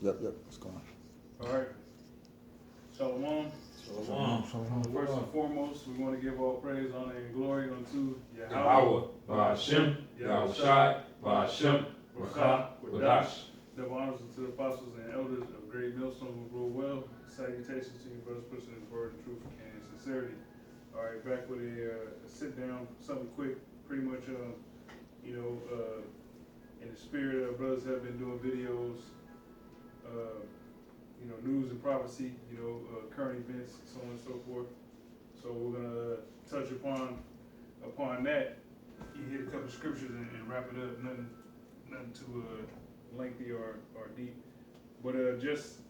Yep, it's going. All right. Shalom. Shalom. First and foremost, we want to give all praise, honor, and glory unto Yahweh, Ba'ashem, Yahushai, Ba'ashem, Rakah, Wadash. Double honors to the apostles and elders of Great Millstone who rule well. Salutations to you, brothers, pushing His word in truth and sincerity. All right, back with a sit down, something quick. Pretty much, in the spirit of brothers have been doing videos, news and prophecy, current events, so on and so forth. So we're gonna touch upon that. You hit a couple of scriptures and wrap it up. Nothing too lengthy or deep. But just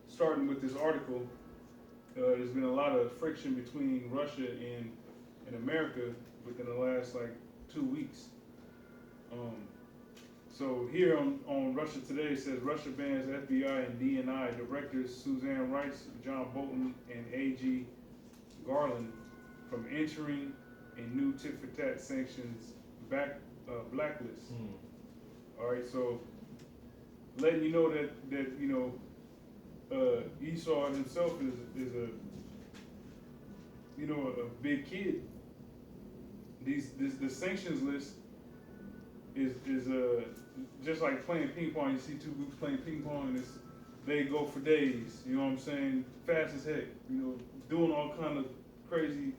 starting with this article, there's been a lot of friction between Russia and America within the last 2 weeks. So here on Russia Today, it says Russia bans FBI and DNI directors Suzanne Rice, John Bolton, and A.G. Garland from entering a new tit-for-tat sanctions blacklist. All right, so letting you know that Esau himself is a big kid. The sanctions list is just like playing ping pong. You see two groups playing ping pong, and they go for days. You know what I'm saying? Fast as heck. Doing all kind of crazy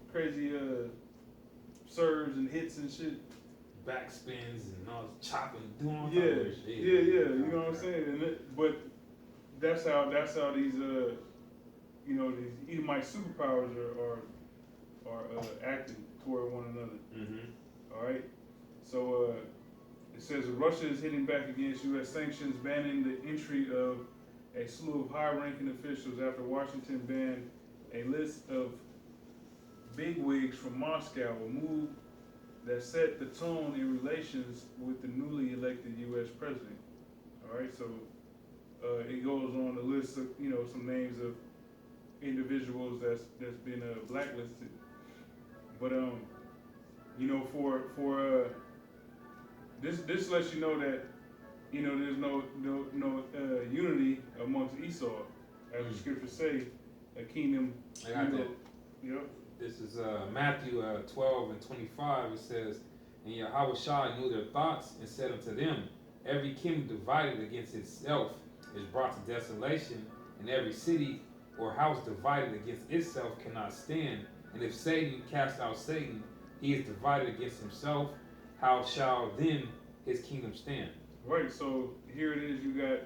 serves and hits and shit. Backspins and all chopping, doing all Yeah. that shit. You know what I'm saying? But that's how these these Edomite superpowers are acting toward one another. Mm-hmm. All right. So it says Russia is hitting back against U.S. sanctions, banning the entry of a slew of high-ranking officials after Washington banned a list of bigwigs from Moscow, a move that set the tone in relations with the newly elected U.S. president. All right, so it goes on to list of, some names of individuals that's been blacklisted. But for this lets you know that there's no unity amongst Esau, as the scriptures say, a kingdom. I got that. Yep. This is Matthew 12 and 25. It says, and Yahushua knew their thoughts and said unto them, every kingdom divided against itself is brought to desolation, and every city or house divided against itself cannot stand. And if Satan cast out Satan, he is divided against himself. How shall then his kingdom stand? Right. So here it is. You got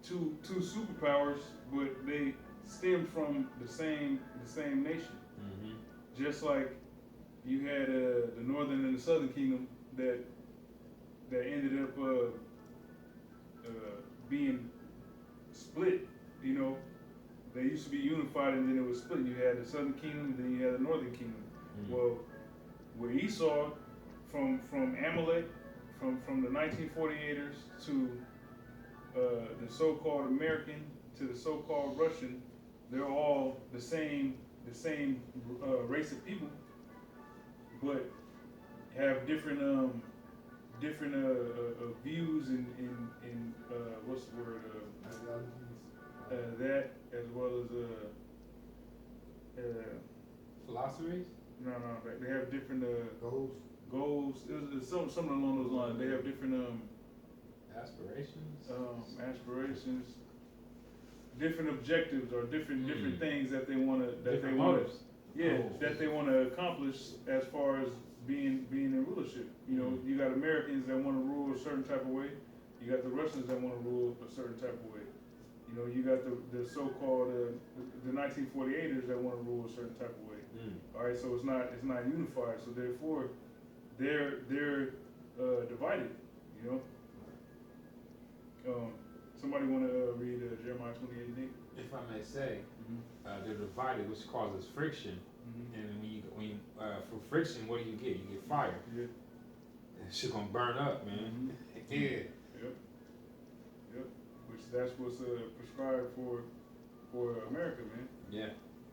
two superpowers, but they stem from the same nation. Mm-hmm. Just like you had the northern and the southern kingdom that ended up being split. They used to be unified and then it was split. You had the southern kingdom, then you had the northern kingdom. Mm-hmm. Well, where Esau from Amalek, from the 1948ers to the so-called American to the so-called Russian, they're all the same race of people, but have different views and what's the word, that as well as Philosophies? no, they have different goals. It's something along those lines. They have different Aspirations? aspirations, different objectives, or different things that they want to Different motives. that they want to accomplish as far as being in rulership. You got Americans that want to rule a certain type of way. You got the Russians that want to rule a certain type of way. You got the so-called the 1948ers that want to rule a certain type of way. All right, so it's not unified. So therefore, they're divided. Somebody want to read Jeremiah 28:8? If I may say, they're divided, which causes friction. Mm-hmm. And when you for friction, what do? You get fire. Yeah. That shit gonna burn up, man. Mm-hmm. Yeah. Yep. Which that's what's prescribed for America, man. Yeah.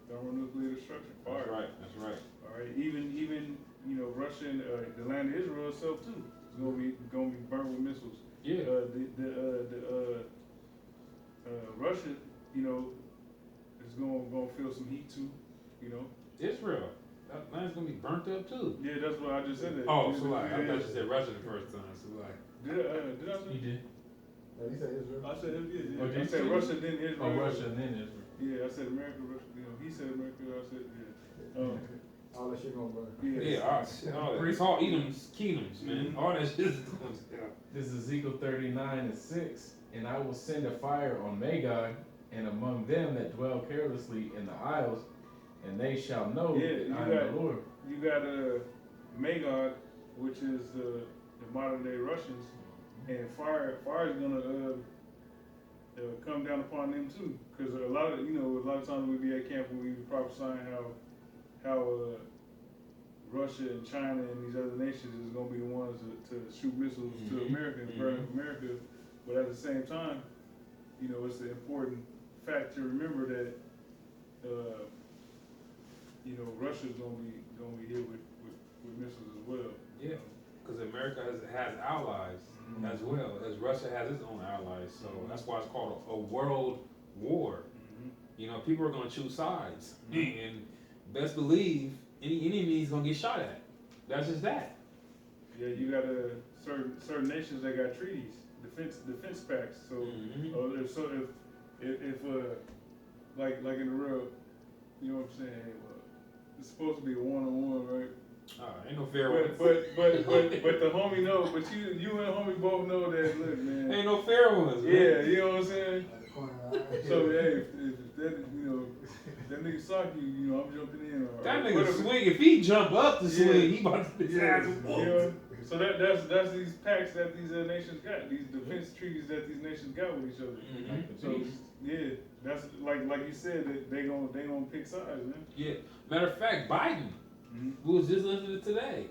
Thermonuclear destruction, fire. That's right. All right. Even you know, Russia and the land of Israel itself too. It's gonna be burnt with missiles. Yeah. Russia, you know, is gonna feel some heat too. You know. Israel. That land's gonna be burnt up too. Yeah, that's what I just said. That. Oh, so like, I thought you said Russia the first time. So like, Did I say? You did. No, he said Israel. I said yeah. Oh, I did said you? Russia then Israel. Oh, Russia and then Israel. Yeah, I said America. Russia. You know, he said America. I said yeah. All that shit gonna burn. yeah, all that. It's all Edom's kingdoms, man. Mhm. All that shit is going down. This is Ezekiel 39:6. And I will send a fire on Magog and among them that dwell carelessly in the isles, and they shall know that I am the Lord. You got Magog, which is the modern day Russians, and fire is gonna come down upon them too. Because a lot of times we be at camp and we be prophesying how Russia and China and these other nations is gonna be the ones to shoot missiles to America and burn up America. But at the same time, you know, it's an important fact to remember that you know, Russia's gonna be hit with missiles as well. Yeah, because America has allies as well as Russia has its own allies. So that's why it's called a world war. You know, people are gonna choose sides, and best believe any enemy's gonna get shot at. That's just that. Yeah, you got certain nations that got treaties, defense packs. So, if like in the real, you know what I'm saying? It's supposed to be a one-on-one, right? Ain't no fair ones. But the homie know. But you and the homie both know that. Look, man. Ain't no fair ones. Man. Yeah, you know what I'm saying. At the corner, right? So hey, if that that nigga sock you, you know I'm jumping in. That nigga swing. If he jump up to swing, he about to yeah. So that's these pacts that these nations got. These defense treaties that these nations got with each other. So yeah, that's like you said that they gonna pick sides, man. Yeah. Matter of fact, Biden, who was just listening to today,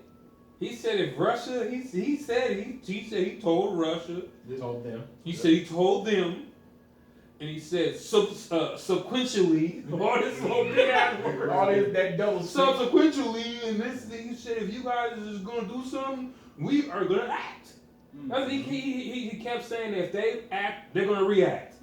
he said if Russia, he told Russia, Told them. he said he told them, and he said subsequently, all this whole big ass word, All this, that double subsequently, and this thing, he said if you guys is gonna do something, we are gonna act. That's, he kept saying that if they act, they're gonna react.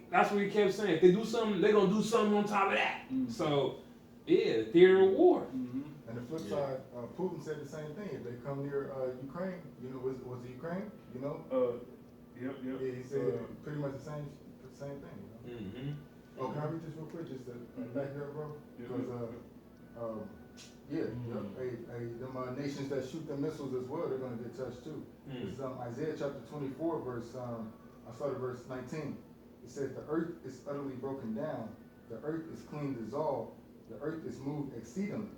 That's what he kept saying. If they do something, they're gonna do something on top of that. So, yeah, theater of war. And the flip side, Putin said the same thing. If they come near Ukraine, you know, was it Ukraine? You know? Yep. Yeah, he said pretty much the same thing. You know? Oh, can I read this real quick? Just to back here, bro. Because them nations that shoot them missiles as well, they're gonna get touched too. This is Isaiah chapter 24, verse I started verse 19. It says, "The earth is utterly broken down. The earth is clean dissolved. The earth is moved exceedingly.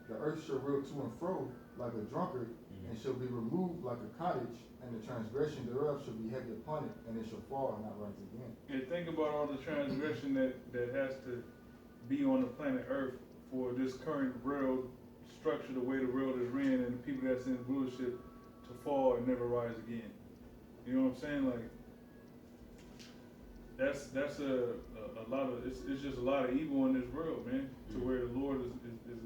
The earth shall reel to and fro like a drunkard, and shall be removed like a cottage, and the transgression thereof shall be heavy upon it, and it shall fall and not rise again." And think about all the transgression that has to be on the planet Earth for this current world structure, the way the world is ran, and the people that's in bullshit to fall and never rise again. You know what I'm saying? Like that's a lot of it's just a lot of evil in this world, man. To where the Lord is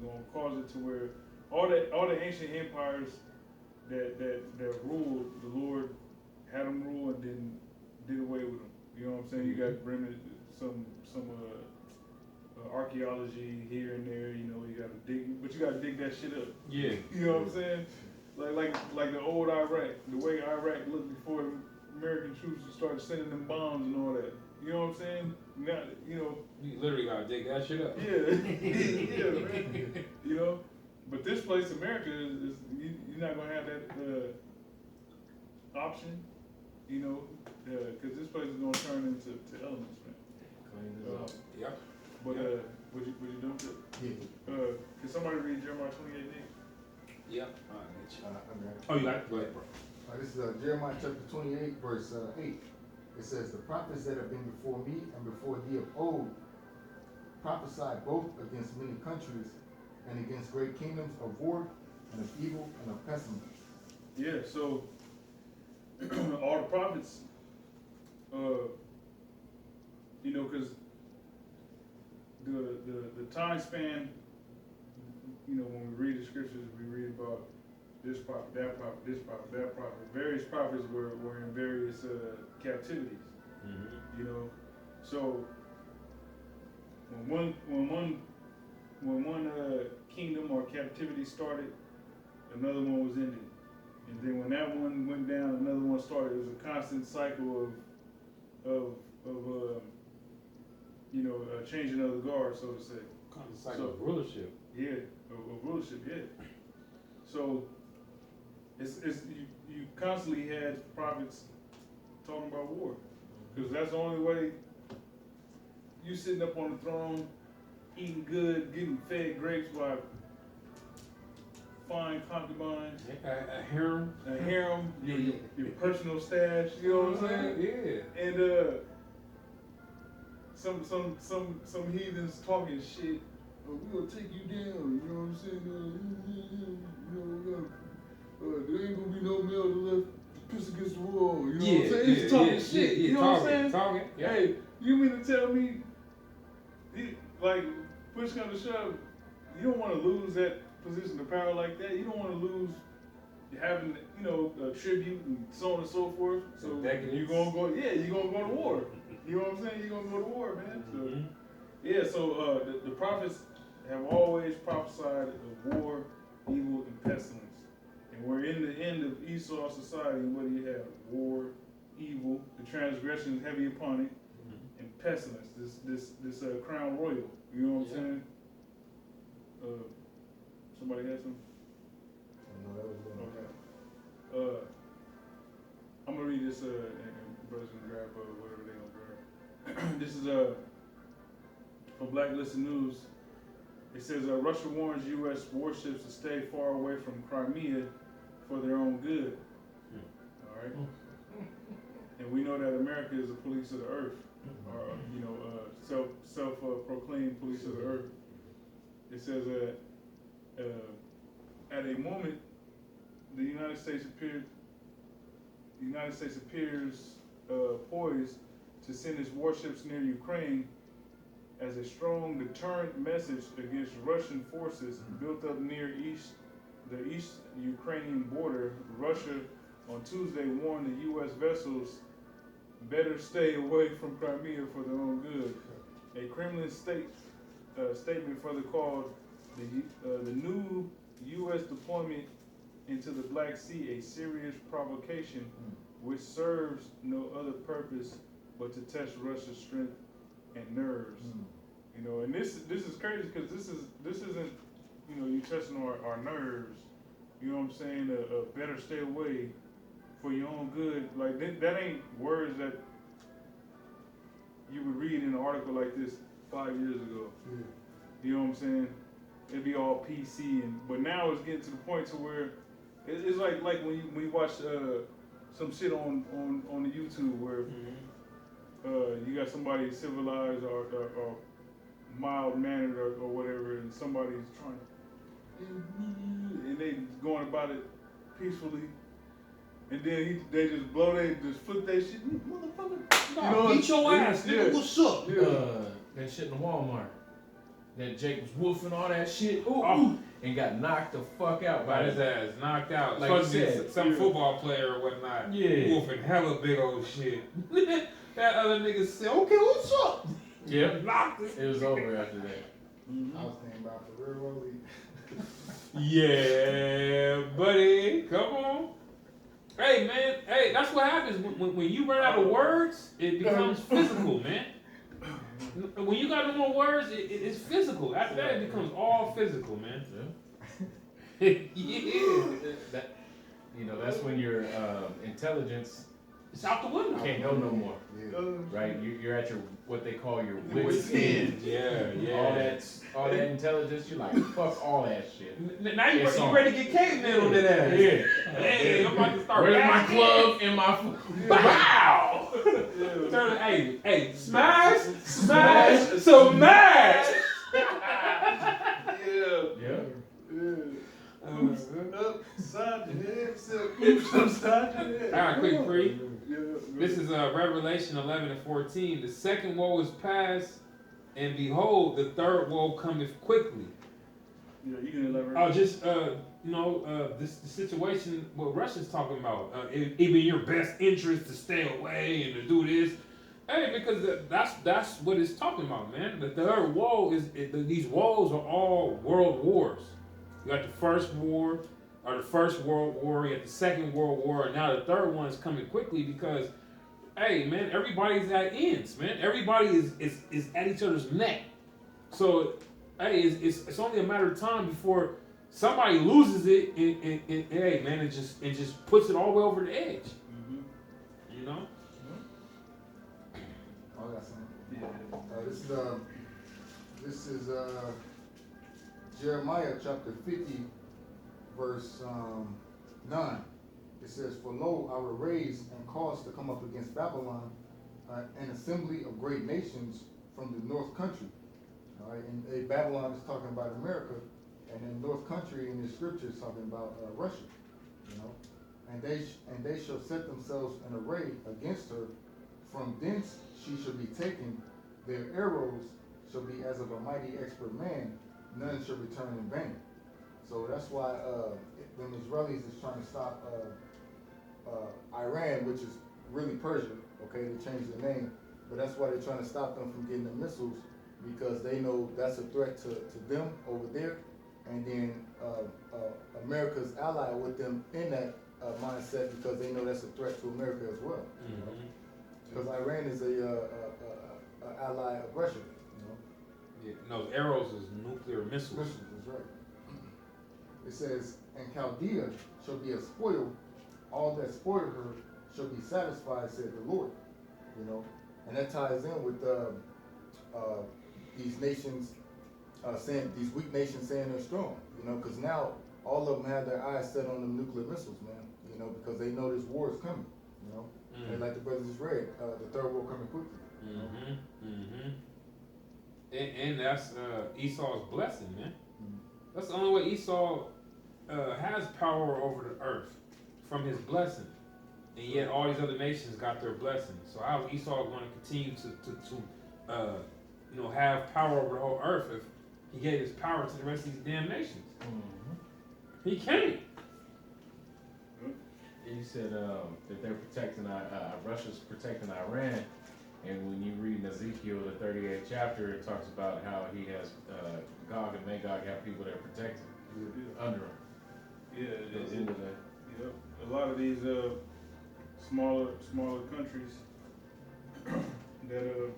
going to cause it to where all the ancient empires that ruled, the Lord had them rule and then did away with them. You know what I'm saying? You got some archaeology here and there. You know, you got to dig, but you got to dig that shit up. Yeah. You know what I'm saying? Like the old Iraq, the way Iraq looked before the American troops started sending them bombs and all that. You know what I'm saying? Now, you know. You literally gotta dig that shit up. Yeah, yeah, man. You know, but this place, America, is you're not gonna have that option. You know, because this place is gonna turn into elements, man. Yep. But would you do it? Yeah. Can somebody read Jeremiah 28:8? Yep. I got it. Oh, you got it? Go ahead, bro. This is Jeremiah chapter 28, verse 8. It says, "The prophets that have been before me and before thee of old prophesied both against many countries and against great kingdoms of war and of evil and of pestilence." Yeah, so all the prophets, you know, because the time span you know, when we read the scriptures, we read about this prophet, that prophet, this prophet, that prophet. Various prophets were in various captivities. Mm-hmm. You know, so when one kingdom or captivity started, another one was ended, and then when that one went down, another one started. It was a constant cycle of you know, changing of the guard, so to say. Kind of cycle of rulership. Yeah, of rulership. Yeah. So it's you constantly had prophets talking about war, because that's the only way. You sitting up on the throne, eating good, getting fed grapes by fine concubines, A harem. your personal stash. You know what I'm saying? Yeah. And some heathens talking shit. Oh, we gonna take you down. You know what I'm saying? There ain't gonna be no male to left piss against the wall. You know what I'm saying? He's talking shit. You know what I'm saying? Talking. Yeah. Hey, you mean to tell me, like, push come to shove, you don't want to lose that position of power like that. You don't want to lose having, you know, a tribute and so on and so forth. So you're gonna go, you're gonna go to war. You know what I'm saying? You're gonna go to war, man. So yeah, so the prophets have always prophesied of war, evil, and pestilence. And we're in the end of Esau society. What do you have? War, evil, the transgression is heavy upon it, and pestilence. This crown royal. You know what I'm saying? Somebody had some? No, that was good. Okay. I'm gonna read this, and brothers can grab whatever they gonna grab. This is from Blacklisted News. It says Russia warns U.S. warships to stay far away from Crimea for their own good. All right. And we know that America is the police of the earth, or you know, self-proclaimed police of the earth. It says at a moment, the United States appears poised to send its warships near Ukraine as a strong deterrent message against Russian forces built up near the East Ukrainian border. Russia on Tuesday warned the U.S. vessels better stay away from Crimea for their own good. A Kremlin statement further called the new U.S. deployment into the Black Sea a serious provocation, which serves no other purpose but to test Russia's strength and nerves. You know, and this is crazy because this isn't, you know, you testing our nerves. You know what I'm saying? A better stay away for your own good. Like that ain't words that you would read in an article like this 5 years ago. You know what I'm saying? It'd be all PC, but now it's getting to the point to where it's like when you watch some shit on the YouTube where you got somebody civilized or mild mannered or whatever, and somebody's trying, and they going about it peacefully, and then they just just flip that shit, motherfucker. You know, beat your ass, nigga. What's up? That shit in the Walmart. That Jake was woofing all that shit, and got knocked the fuck out by his ass, knocked out. Like supposed to be some football player or whatnot. Yeah. Woofing hella big old shit. That other nigga said, okay, what's up? Yep. Knocked it. It was over after that. I was thinking about for real, Yeah, buddy. Come on. Hey, man. Hey, that's what happens when you run out of words. It becomes physical, man. When you got no more words, it's physical. After that, it becomes all physical, man. Yeah. Yeah. That's when your intelligence It's out the window. can't go no more. Right? You're at your what they call your wit's end. Yeah. All that intelligence, you're like, fuck all that shit. Now you ready to get caveman on that ass. Yeah. Hey, I'm about to start. Where's my club and my Wow! Hey, smash, some mash! Yeah. Upside your head, oops, upside your head. Alright, quick free. This is Revelation 11:14. The second woe is past, and behold, the third woe cometh quickly. Yeah, you can elaborate. Oh, just this the situation what Russia's talking about. Even your best interest to stay away and to do this. Hey, because that's what it's talking about, man. The third wall these walls are all world wars. You got the first war, or the first World War. You got the Second World War, and now the third one is coming quickly because, hey, man, everybody's at ends, man. Everybody is at each other's neck. So, hey, it's only a matter of time before somebody loses it, and hey, man, it just puts it all the way over the edge. Mm-hmm. You know. I got something. Yeah. This is Jeremiah chapter 50, verse 9. It says, "For lo, I will raise and cause to come up against Babylon an assembly of great nations from the north country." All right, and Babylon is talking about America, and in North Country in the scripture is talking about Russia. You know, and they shall set themselves in array against her. From thence she shall be taken. Their arrows shall be as of a mighty expert man. None shall return in vain. So that's why the Israelis is trying to stop Iran, which is really Persia. Okay, they changed the name, but that's why they're trying to stop them from getting the missiles, because they know that's a threat to them over there, and then America's allied with them in that mindset because they know that's a threat to America as well. Mm-hmm. Because Iran is a ally of Russia. Yeah, no, arrows is nuclear missiles. Missiles, that's right. It says, "And Chaldea shall be a spoil; all that spoil her shall be satisfied," said the Lord. You know, and that ties in with these nations saying, these weak nations saying they're strong. You know, because now all of them have their eyes set on them nuclear missiles, man. You know, because they know this war is coming. You know, and like the brothers just read, the third war coming quickly. You know? And that's Esau's blessing, man. Mm-hmm. That's the only way Esau has power over the earth, from his blessing. And yet all these other nations got their blessing. So how is Esau going to continue to have power over the whole earth if he gave his power to the rest of these damn nations? Mm-hmm. He can't. He said that they're protecting Russia's protecting Iran, and when you read in Ezekiel the 38th chapter, it talks about how he has Gog and Magog have people that are protected under him. Yeah, a lot of these smaller countries that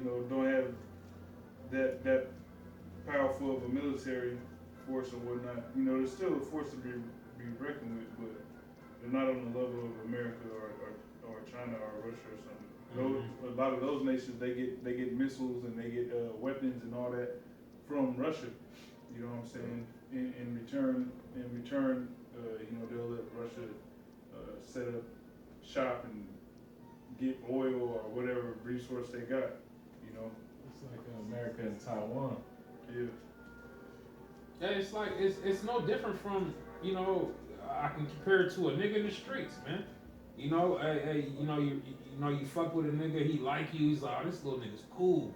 don't have that powerful of a military force or whatnot. You know, there's still a force to be reckoned with, but they're not on the level of America or China or Russia or something. Mm-hmm. A lot of those nations, they get missiles and they get weapons and all that from Russia. You know what I'm saying? In return, they'll let Russia set up shop and get oil or whatever resource they got. You know, it's like America and Taiwan. Yeah. Yeah, it's like it's no different from, I can compare it to a nigga in the streets, man. You fuck with a nigga, he like you, he's like, oh, this little nigga's cool.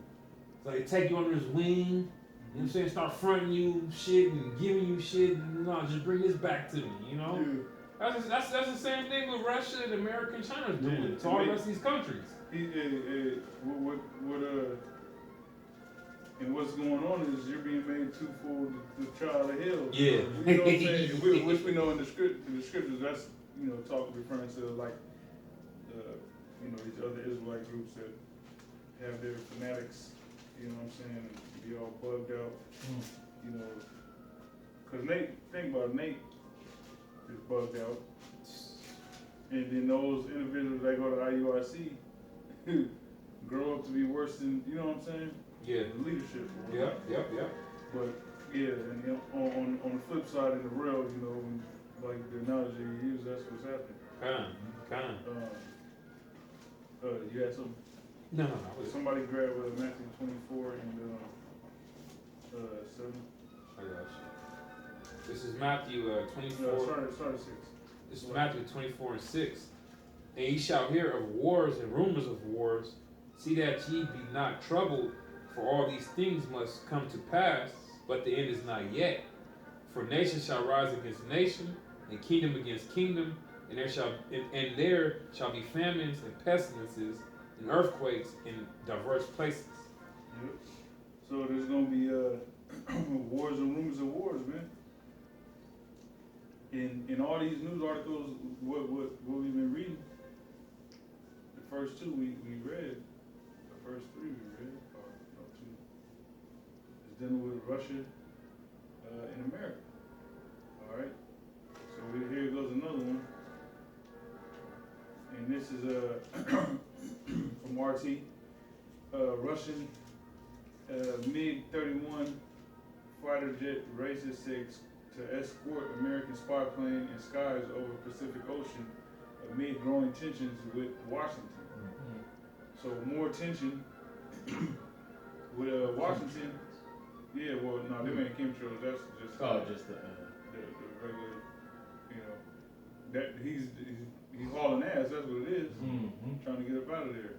So they take you under his wing, you know what I'm saying, start fronting you shit and giving you shit, and just bring this back to me, you know? Yeah. That's the same thing with Russia and America and China's doing to all the rest of these countries. And what's going on is you're being made too full the trial of hell. Yeah. You know what I'm saying? Which we know in the scriptures, that's, referring to like, these other Israelite groups that have their fanatics, you know what I'm saying, and be all bugged out. Because think about it, Nate is bugged out. And then those individuals that go to IUIC grow up to be worse than, you know what I'm saying? Yeah. The leadership. Yeah. But yeah, and on the flip side in the real, like the analogy you use, that's what's happening. Kind. You had something? No. Somebody grab Matthew 24 and 7. I got you. This is Matthew 24. No, start at 6. This is Matthew 24 and 6. And ye shall hear of wars and rumors of wars. See that ye be not troubled, for all these things must come to pass, but the end is not yet. For nation shall rise against nation, and kingdom against kingdom, and there shall be famines and pestilences and earthquakes in diverse places. Yep. So there's gonna be wars and rumors of wars, man. In all these news articles, what we've been reading, the first two we read, the first three we read, or no, two, is dealing with Russia and America. All right. So here goes another one, and this is from RT. Russian MiG-31 fighter jet races to escort American spy plane in skies over Pacific Ocean amid growing tensions with Washington. Mm-hmm. So more tension with Washington. Yeah, well, no, them ain't chemtrails. That's just Just the regular, you know, that he's hauling ass. That's what it is. mm-hmm. Trying to get up out of there.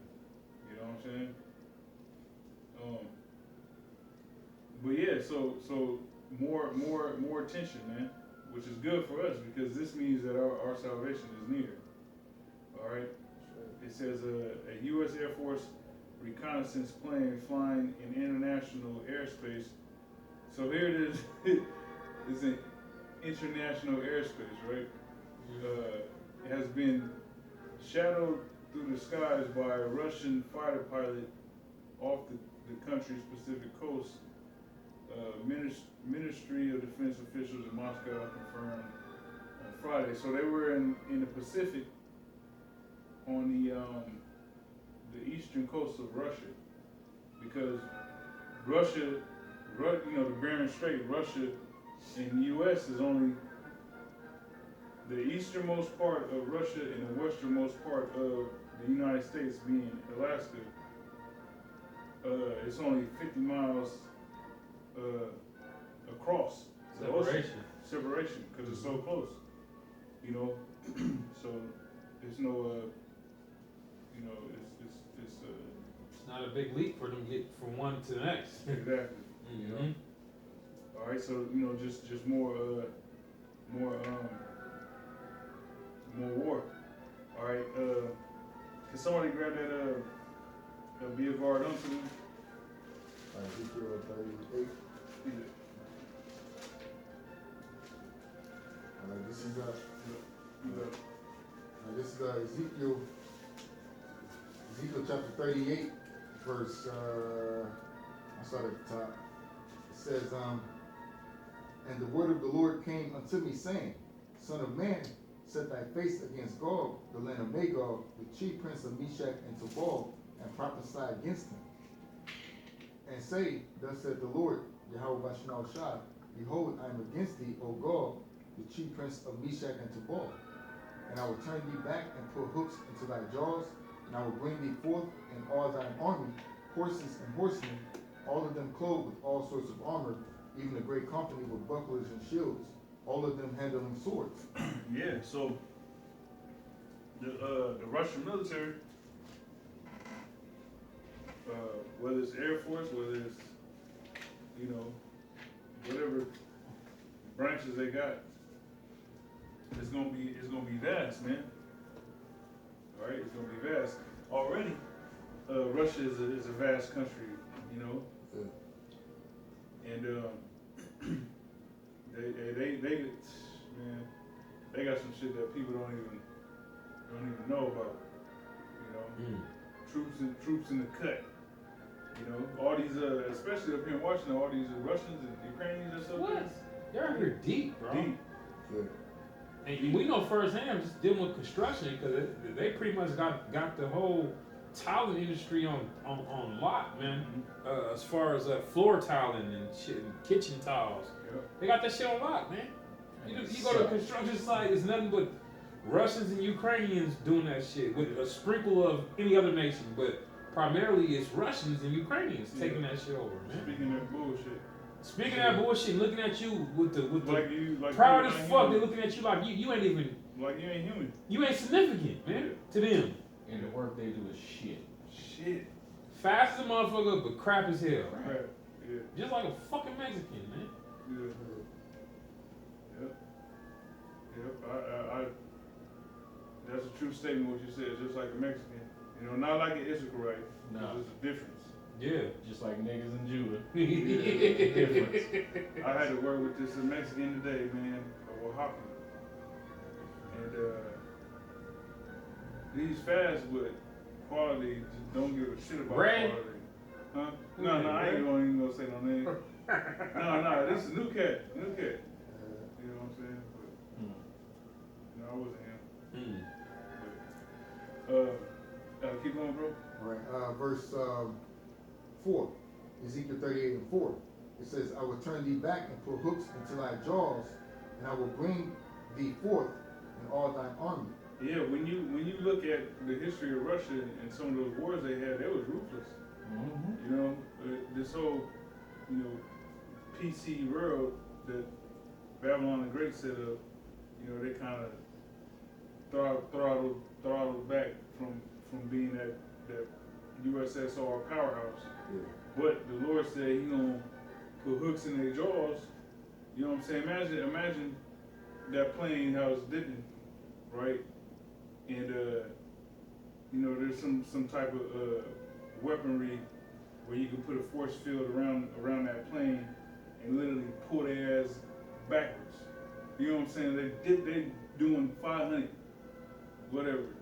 You know what I'm saying? But yeah, so more attention, man, which is good for us because this means that our salvation is near. All right. It says a U.S. Air Force reconnaissance plane flying in international airspace. So here it is. It's an international airspace, right? It has been shadowed through the skies by a Russian fighter pilot off the country's Pacific coast. Ministry of Defense officials in Moscow confirmed on Friday. So they were in the Pacific on the eastern coast of Russia, because Russia, you know, the Bering Strait, Russia and the U.S. is only the easternmost part of Russia and the westernmost part of the United States, being Alaska. It's only 50 miles across the ocean. Separation, because it's so close. You know, so there's no, you know, it's not a big leap for them to get from one to the next. exactly. You know. All right, so you know, just more war. All right, can somebody grab that be a guard unto them? Ezekiel 38. This is Ezekiel chapter 38, verse. I start at the top. It says, and the word of the Lord came unto me, saying, Son of man, set thy face against Gog, the land of Magog, the chief prince of Meshach and Tubal, and prophesy against him. And say, Thus saith the Lord, Yahweh Bashanal Shah, behold, I am against thee, O Gog, the chief prince of Meshach and Tubal. And I will turn thee back and put hooks into thy jaws, and I will bring thee forth in all thine army, horses and horsemen, all of them clothed with all sorts of armor, even a great company with bucklers and shields, all of them handling swords. Yeah, so the Russian military, whether it's Air Force, whether it's, you know, whatever branches they got, it's gonna be vast, man. All right, it's gonna be vast. Already, Russia is a vast country, you know. Yeah. And they got some shit that people don't even know about, you know. Troops in the cut, you know. All these, especially up here in Washington, all these Russians and Ukrainians and stuff. What? They're out here deep, bro. Deep. Yeah. And we know firsthand, just dealing with construction, because they pretty much got the whole tiling industry on lock, man. Mm-hmm. As far as floor tiling and shit, and kitchen tiles, they got that shit on lock, man. You go to a construction site, it's nothing but Russians and Ukrainians doing that shit with a sprinkle of any other nation, but primarily it's Russians and Ukrainians taking that shit over, man. Speaking that bullshit. Speaking of that bullshit, looking at you with the like proud as fuck, they looking at you like you ain't even, like you ain't human. you ain't significant, man, to them. And the work they do is shit. Shit. Fast as a motherfucker, but crap as hell. Right. Yeah. Just like a fucking Mexican, man. Yeah. Yep. Yep. That's a true statement what you said, just like a Mexican. You know, not like an Israelite. No. There's a difference. Yeah. Just like niggas in Judah. Yeah. Difference. I had to work with this Mexican today, man, a Oaxacan. And these fast with quality just don't give a shit about Ray? quality. Huh? No, I ain't even gonna say no name. No, this is new cat. You know what I'm saying? But, no, I wasn't him. But, keep going, bro. Right, verse 4, Ezekiel 38:4. It says, I will turn thee back and put hooks into thy jaws, and I will bring thee forth in all thine army. Yeah, when you look at the history of Russia and some of those wars they had, they was ruthless. Mm-hmm. You know, this whole, PC world that Babylon the Great set up, they kind of throttled back from being that USSR powerhouse. Yeah. But the Lord said He gonna put hooks in their jaws. You know what I'm saying? Imagine that plane how it's dipping, right? And there's some type of weaponry where you can put a force field around that plane and literally pull their ass backwards. You know what I'm saying? They doing 500, whatever.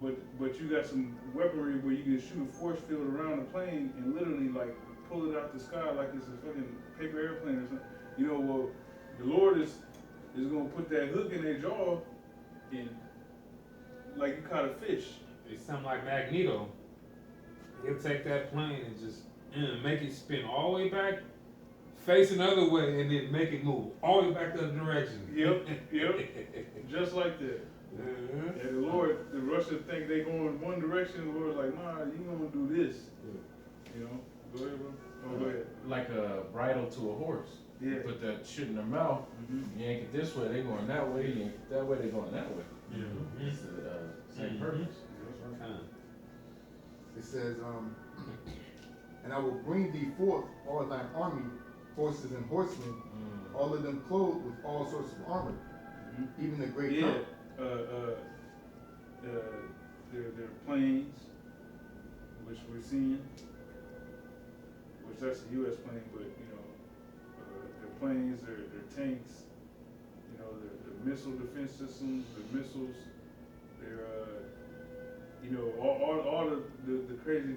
But you got some weaponry where you can shoot a force field around the plane and literally like pull it out the sky like it's a fucking paper airplane or something. Well, the Lord is gonna put that hook in their jaw and like you caught a fish. It's something like Magneto. He'll take that plane and just make it spin all the way back, face another way, and then make it move all the way back the other direction. Yep. Just like that. And the Russians think they going one direction. The Lord's like, nah, you gonna do this. Go ahead, bro. Oh, go ahead. Like a bridle to a horse. Yeah. You put that shit in their mouth. Mm-hmm. You yank it this way, they going that way. You yank it that way, they going that way. Mhm. It's the same purpose. It says, and I will bring thee forth all thine army, horses and horsemen, all of them clothed with all sorts of armor, even the great Yeah. Their planes, which we're seeing, which that's a U.S. plane, but their planes, their tanks, their missile defense systems, their missiles, their all the crazy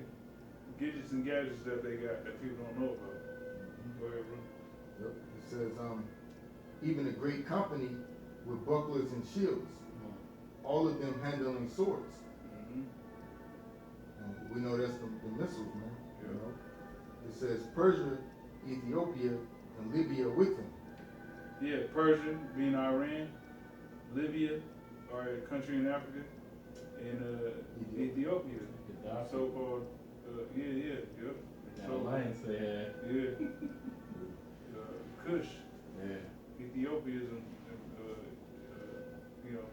gadgets and gadgets that they got that people don't know about. Go ahead, bro. Yep. It says, even a great company with bucklers and shields, all of them handling swords. And we know that's the missiles, man. Yeah. It says Persia, Ethiopia, and Libya with them. Yeah, Persia being Iran, Libya, or a country in Africa, and Ethiopia. So-called, yep. That alliance they had. Yeah. Kush, Yeah. Ethiopia's and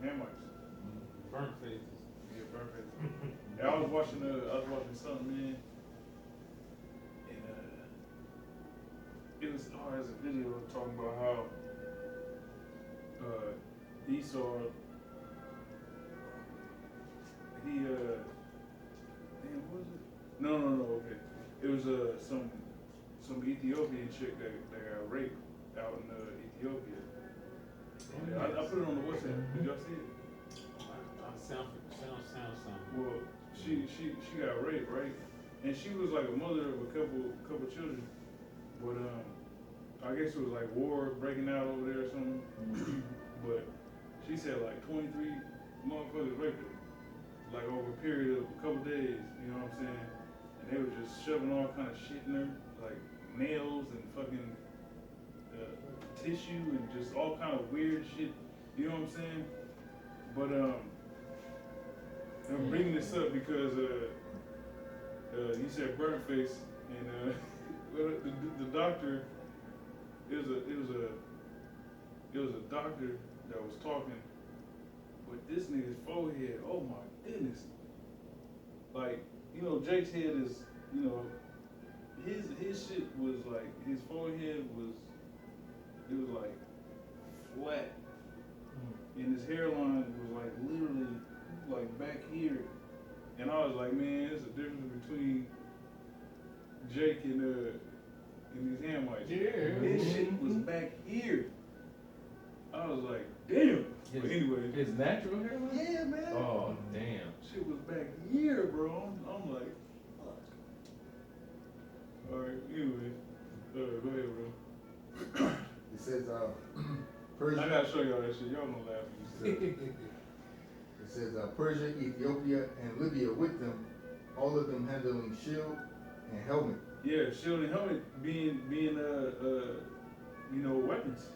Hamites. Burnt faces. Yeah, burnt faces. Yeah, I was watching something, man, and it was a video talking about how Esau, he damn, what was it? No, okay. It was some Ethiopian chick that got raped out in Ethiopia. Yeah, I put it on the WhatsApp. Did y'all see it? Sound. Well, she got raped, right? And she was like a mother of a couple children, but I guess it was like war breaking out over there or something. But she said like 23 motherfuckers raped her, like over a period of a couple days. You know what I'm saying? And they were just shoving all kind of shit in her, like nails and fucking tissue and just all kind of weird shit. You know what I'm saying? But I'm bringing this up because you said burnt face, and the doctor, it was a doctor that was talking, but this nigga's forehead, oh my goodness, like Jake's head is his shit was like, his forehead was, it was like flat, and his hairline was like literally like back here, and I was like, man, there's a difference between Jake and these Hamites. Yeah. His shit was back here. I was like, damn. But anyway, His natural hairline? yeah, man. Oh, damn. Shit was back here, bro. I'm like, fuck. All right, anyway, go ahead, bro. It says, I Persia. gotta show y'all that shit. Y'all gonna laugh when you see it. It says Persia, Ethiopia, and Libya with them, all of them handling shield and helmet. Yeah, shield and helmet being weapons.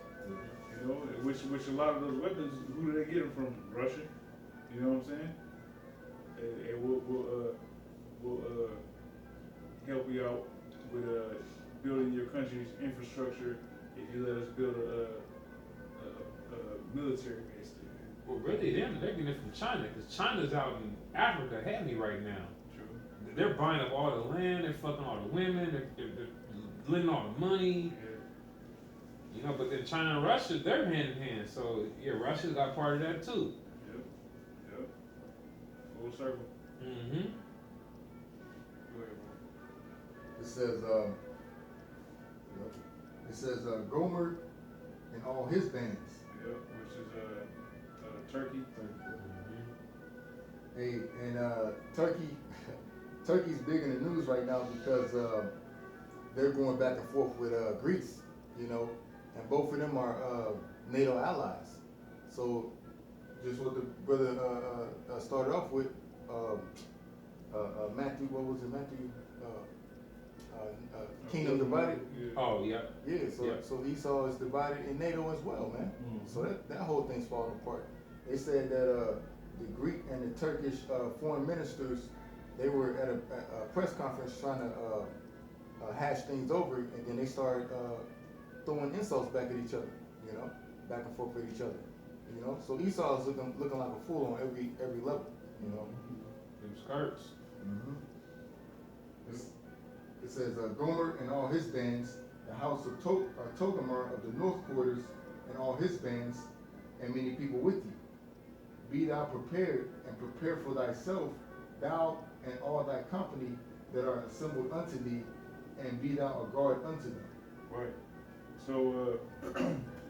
You know, which a lot of those weapons, who do they get them from? Russia. You know what I'm saying? And we'll help you out with building your country's infrastructure if you let us build a military base there. Well, really, they're getting it from China, because China's out in Africa heavy right now. True. They're buying up all the land, they're fucking all the women, they're lending all the money. Yeah. You know, but then China and Russia, they're hand in hand. So yeah, Russia's got part of that too. Yep. Full circle. Mm-hmm. Go ahead, bro. It says Gomer and all his bands. Yep, which is Turkey. Hey, and Turkey's big in the news right now because they're going back and forth with Greece, you know, and both of them are NATO allies. So just what the brother started off with, Matthew, what was it, Matthew? Kingdom divided. Yeah. Oh yeah. Yeah, so Yeah. so Esau is divided in NATO as well, man. Mhm. So that whole thing's falling apart. They said that the Greek and the Turkish foreign ministers, they were at a press conference trying to hash things over, and then they started throwing insults back at each other, you know, back and forth with each other, you know. So Esau is looking like a fool on every level, you know. Them skirts. Mm-hmm. It says, Gomer and all his bands, the house of Togarmah of the north quarters and all his bands, and many people with you. Be thou prepared, and prepare for thyself, thou and all thy company that are assembled unto thee, and be thou a guard unto them. Right. So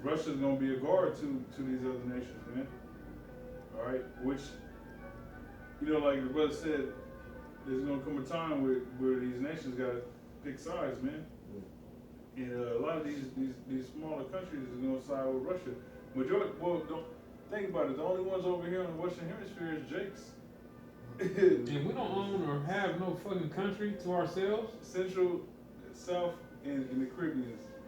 Russia's gonna be a guard to these other nations, man. All right, which, you know, like the brother said, there's gonna come a time where these nations gotta pick sides, man. And a lot of these smaller countries is gonna side with Russia. Don't think about it. The only ones over here in the Western Hemisphere is Jake's. And we don't own or have no fucking country to ourselves. Central, South, and the Caribbean.